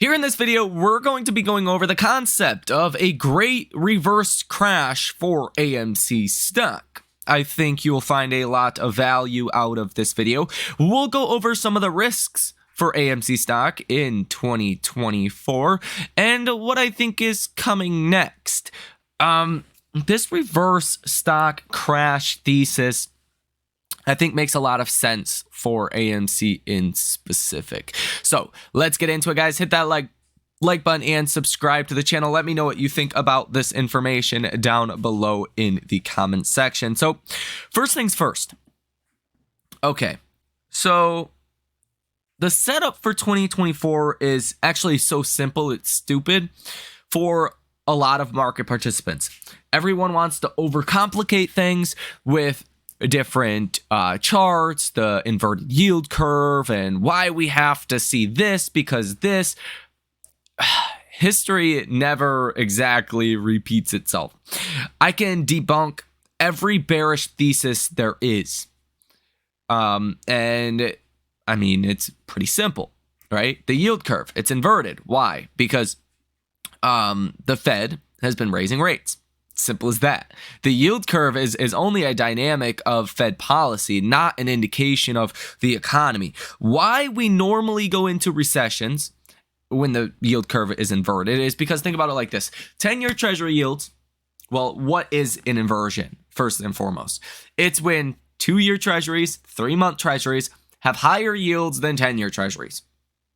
Here in this video, we're going to be going over the concept of a great reverse crash for AMC stock. I think you'll find a lot of value out of this video. We'll go over some of the risks for AMC stock in 2024 and what I think is coming next. This reverse stock crash thesis I think makes a lot of sense for AMC in specific. So let's get into it, guys. Hit that like button and subscribe to the channel. Let me know what you think about this information down below in the comment section. So first things first. Okay, so the setup for 2024 is actually so simple, it's stupid for a lot of market participants. Everyone wants to overcomplicate things with different charts, the inverted yield curve, and why we have to see this because this. History never exactly repeats itself. I can debunk every bearish thesis there is. And I mean, it's pretty simple, right? The yield curve, it's inverted. Why? Because the Fed has been raising rates. Simple as that. The yield curve is only a dynamic of Fed policy, not an indication of the economy. Why we normally go into recessions when the yield curve is inverted is because, think about it like this. 10-year treasury yields, well, what is an inversion, first and foremost? It's when 2-year treasuries, 3-month treasuries have higher yields than 10-year treasuries.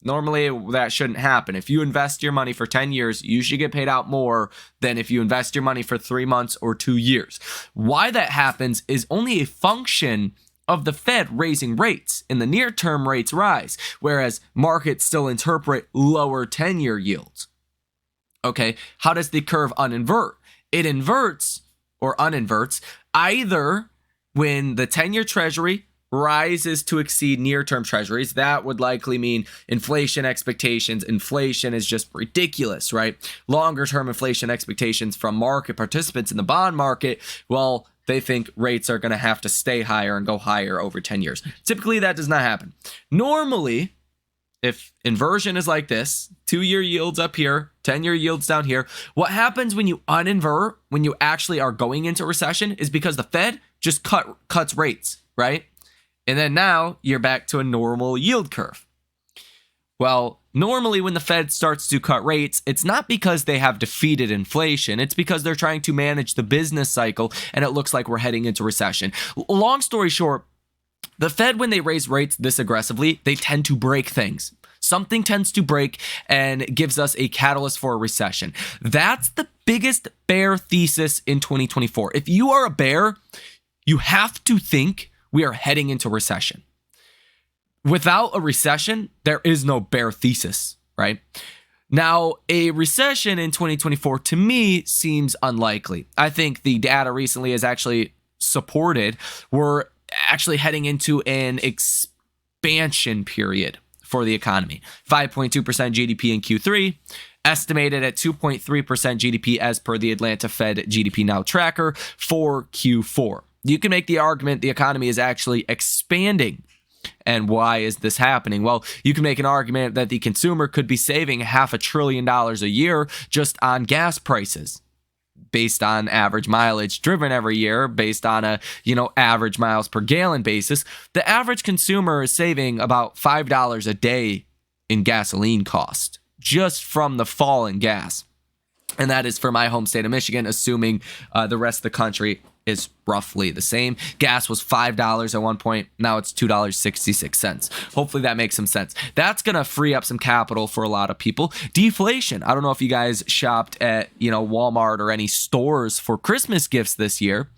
Normally, that shouldn't happen. If you invest your money for 10 years, you should get paid out more than if you invest your money for 3 months or 2 years. Why that happens is only a function of the Fed raising rates. In the near term, rates rise, whereas markets still interpret lower 10-year yields. Okay, how does the curve uninvert? It inverts or uninverts either when the 10-year treasury rises to exceed near-term treasuries. That would likely mean inflation expectations. Inflation is just ridiculous, right? Longer-term inflation expectations from market participants in the bond market, well, they think rates are going to have to stay higher and go higher over 10 years. Typically, that does not happen. Normally, if inversion is like this, 2-year yields up here, 10-year yields down here, what happens when you uninvert, when you actually are going into recession, is because the Fed just cuts rates, right? And then now you're back to a normal yield curve. Well, normally when the Fed starts to cut rates, it's not because they have defeated inflation. It's because they're trying to manage the business cycle, and it looks like we're heading into recession. Long story short, the Fed, when they raise rates this aggressively, they tend to break things. Something tends to break and gives us a catalyst for a recession. That's the biggest bear thesis in 2024. If you are a bear, you have to think we are heading into recession. Without a recession, there is no bear thesis, right? Now, a recession in 2024 to me seems unlikely. I think the data recently has actually supported we're actually heading into an expansion period for the economy. 5.2% GDP in Q3, estimated at 2.3% GDP as per the Atlanta Fed GDP Now tracker for Q4. You can make the argument the economy is actually expanding. And why is this happening? Well, you can make an argument that the consumer could be saving $500 billion a year just on gas prices based on average mileage driven every year, based on a, average miles per gallon basis. The average consumer is saving about $5 a day in gasoline cost just from the fall in gas. And that is for my home state of Michigan, assuming the rest of the country is roughly the same. Gas was $5 at one point. Now it's $2.66. Hopefully that makes some sense. That's going to free up some capital for a lot of people. Deflation. I don't know if you guys shopped at, Walmart or any stores for Christmas gifts this year.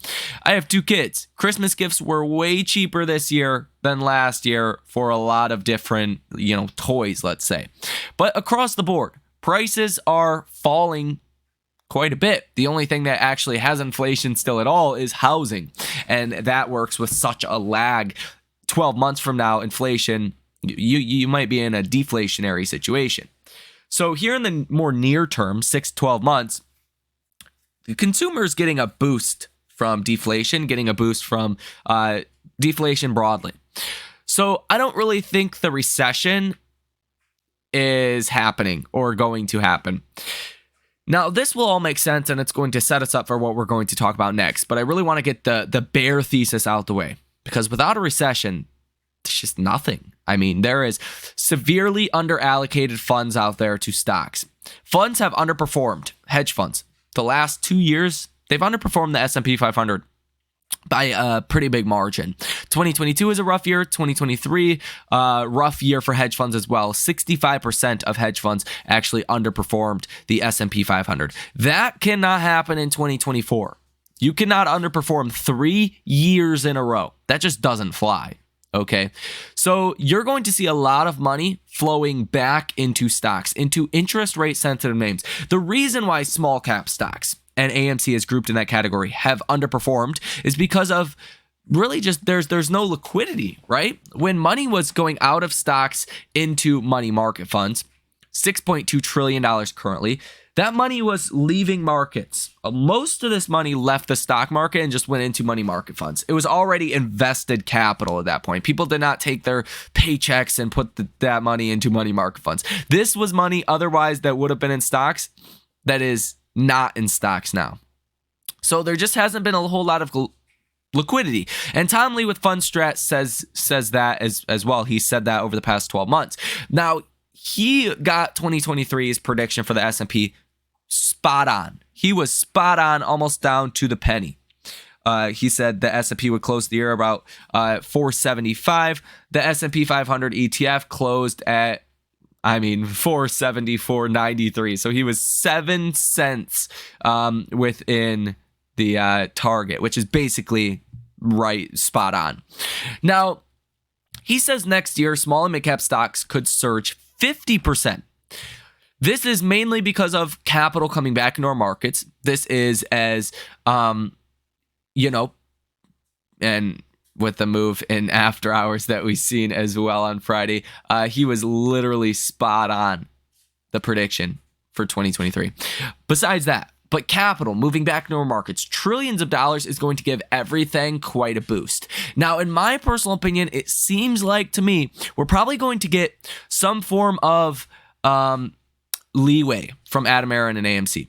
I have 2 kids. Christmas gifts were way cheaper this year than last year for a lot of different, toys, let's say. But across the board, prices are falling quite a bit. The only thing that actually has inflation still at all is housing. And that works with such a lag. 12 months from now, inflation, you might be in a deflationary situation. So here in the more near term, 6 to 12 months, the consumer is getting a boost from deflation, getting a boost from deflation broadly. So I don't really think the recession is happening or going to happen. Now, this will all make sense, and it's going to set us up for what we're going to talk about next. But I really want to get the bear thesis out the way, because without a recession, it's just nothing. I mean, there is severely underallocated funds out there to stocks. Funds have underperformed, hedge funds. The last 2 years, they've underperformed the S&P 500 by a pretty big margin. 2022 is a rough year. 2023, rough year for hedge funds as well. 65% of hedge funds actually underperformed the S&P 500. That cannot happen in 2024. You cannot underperform 3 years in a row. That just doesn't fly. Okay, so you're going to see a lot of money flowing back into stocks, into interest rate sensitive names. The reason why small cap stocks, and AMC is grouped in that category, have underperformed is because of really just there's no liquidity, right? When money was going out of stocks into money market funds, $6.2 trillion currently, that money was leaving markets. Most of this money left the stock market and just went into money market funds. It was already invested capital at that point. People did not take their paychecks and put that money into money market funds. This was money otherwise that would have been in stocks that is not in stocks now. So there just hasn't been a whole lot of liquidity. And Tom Lee with Fundstrat says that as well. He said that over the past 12 months. Now, he got 2023's prediction for the S&P spot on. He was spot on, almost down to the penny. He said the S&P would close the year about 475. The S&P 500 ETF closed at 470, 493. So he was 7 cents within the target, which is basically right, spot on. Now, he says next year, small and mid-cap stocks could surge 50%. This is mainly because of capital coming back into our markets. This is as, and with the move in after hours that we've seen as well on Friday, he was literally spot on the prediction for 2023. Besides that, but capital moving back into our markets, trillions of dollars is going to give everything quite a boost. Now, in my personal opinion, it seems like to me, we're probably going to get some form of leeway from Adam Aron and AMC.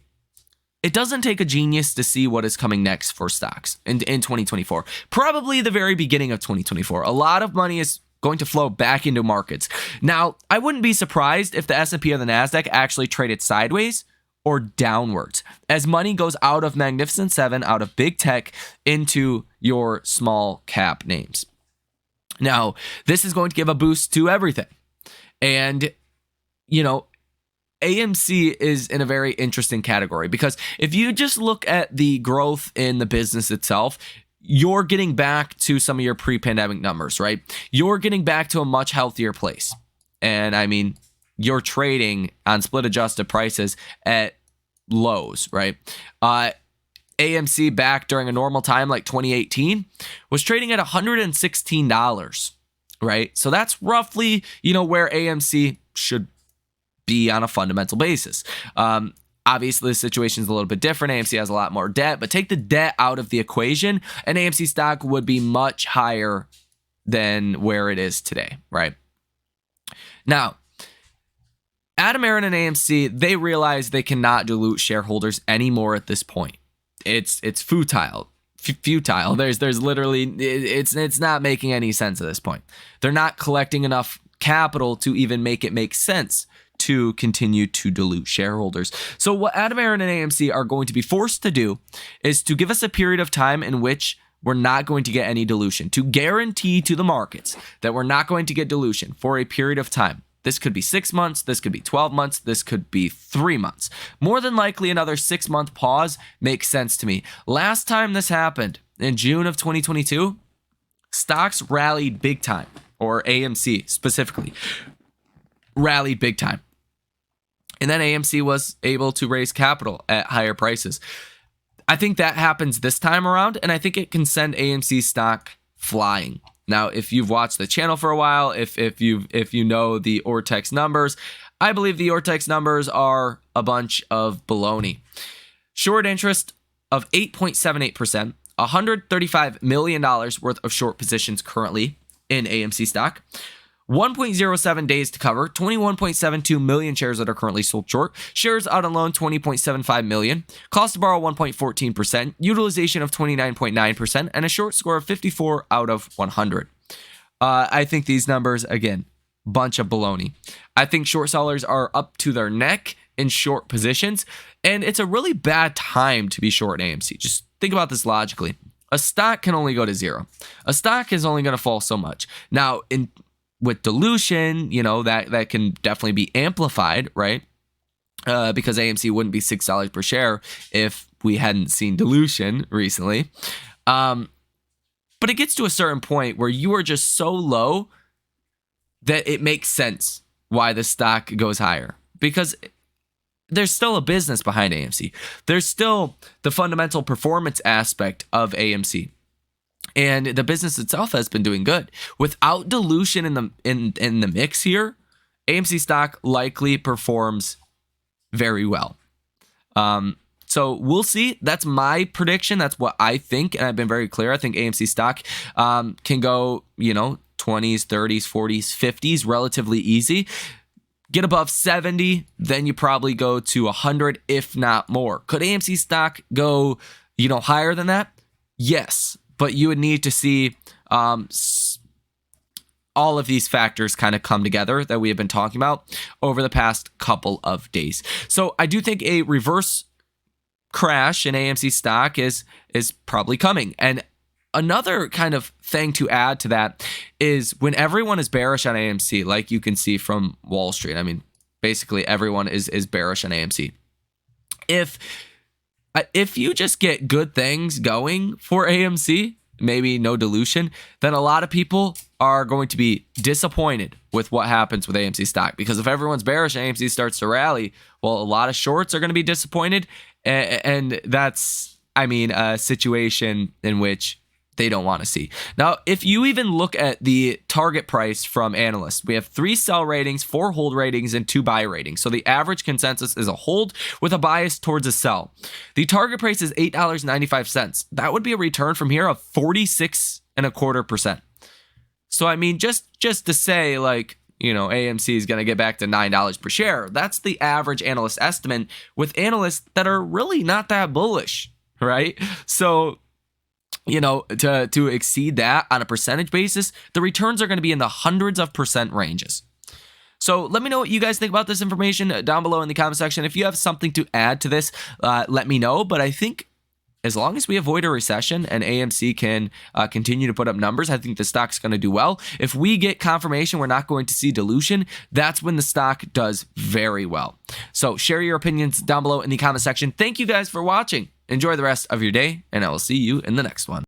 It doesn't take a genius to see what is coming next for stocks in 2024. Probably the very beginning of 2024. A lot of money is going to flow back into markets. Now, I wouldn't be surprised if the S&P or the NASDAQ actually traded sideways or downwards as money goes out of Magnificent Seven, out of big tech, into your small cap names. Now, this is going to give a boost to everything. And, AMC is in a very interesting category because if you just look at the growth in the business itself, you're getting back to some of your pre-pandemic numbers, right? You're getting back to a much healthier place. And you're trading on split adjusted prices at lows, right? AMC back during a normal time like 2018 was trading at $116, right? So that's roughly, where AMC should be on a fundamental basis. Obviously, the situation is a little bit different. AMC has a lot more debt, but take the debt out of the equation, and AMC stock would be much higher than where it is today, right? Now, Adam Aron and AMC, they realize they cannot dilute shareholders anymore at this point. It's futile. There's literally, it's not making any sense at this point. They're not collecting enough capital to even make it make sense to continue to dilute shareholders. So what Adam Aron and AMC are going to be forced to do is to give us a period of time in which we're not going to get any dilution, to guarantee to the markets that we're not going to get dilution for a period of time. This could be 6 months, this could be 12 months, this could be 3 months. More than likely, another 6-month pause makes sense to me. Last time this happened, in June of 2022, stocks rallied big time, or AMC specifically, rallied big time. And then AMC was able to raise capital at higher prices. I think that happens this time around, and I think it can send AMC stock flying. Now, if you've watched the channel for a while, if you know the Ortex numbers, I believe the Ortex numbers are a bunch of baloney. Short interest of 8.78%, $135 million worth of short positions currently in AMC stock. 1.07 days to cover, 21.72 million shares that are currently sold short, shares out on loan 20.75 million, cost to borrow 1.14%, utilization of 29.9%, and a short score of 54 out of 100. I think these numbers, again, bunch of baloney. I think short sellers are up to their neck in short positions, and it's a really bad time to be short in AMC. Just think about this logically. A stock can only go to zero. A stock is only going to fall so much. Now, with dilution, that can definitely be amplified, right? Because AMC wouldn't be $6 per share if we hadn't seen dilution recently. But it gets to a certain point where you are just so low that it makes sense why the stock goes higher, because there's still a business behind AMC. There's still the fundamental performance aspect of AMC. And the business itself has been doing good. Without dilution in the mix here, AMC stock likely performs very well. So we'll see. That's my prediction. That's what I think. And I've been very clear. I think AMC stock can go, 20s, 30s, 40s, 50s relatively easy. Get above 70, then you probably go to 100, if not more. Could AMC stock go, higher than that? Yes. But you would need to see all of these factors kind of come together that we have been talking about over the past couple of days. So I do think a reverse crash in AMC stock is probably coming. And another kind of thing to add to that is when everyone is bearish on AMC, like you can see from Wall Street. I mean, basically everyone is bearish on AMC. If you just get good things going for AMC, maybe no dilution, then a lot of people are going to be disappointed with what happens with AMC stock. Because if everyone's bearish and AMC starts to rally, well, a lot of shorts are going to be disappointed. And that's, a situation in which they don't want to see. Now, if you even look at the target price from analysts, we have 3 sell ratings, 4 hold ratings, and 2 buy ratings. So the average consensus is a hold with a bias towards a sell. The target price is $8.95. That would be a return from here of 46.25%. So just to say AMC is going to get back to $9 per share. That's the average analyst estimate, with analysts that are really not that bullish, right? So to exceed that on a percentage basis, the returns are going to be in the hundreds of percent ranges. So let me know what you guys think about this information down below in the comment section. If you have something to add to this, let me know. But I think as long as we avoid a recession and AMC can continue to put up numbers, I think the stock's going to do well. If we get confirmation we're not going to see dilution, that's when the stock does very well. So share your opinions down below in the comment section. Thank you guys for watching. Enjoy the rest of your day, and I will see you in the next one.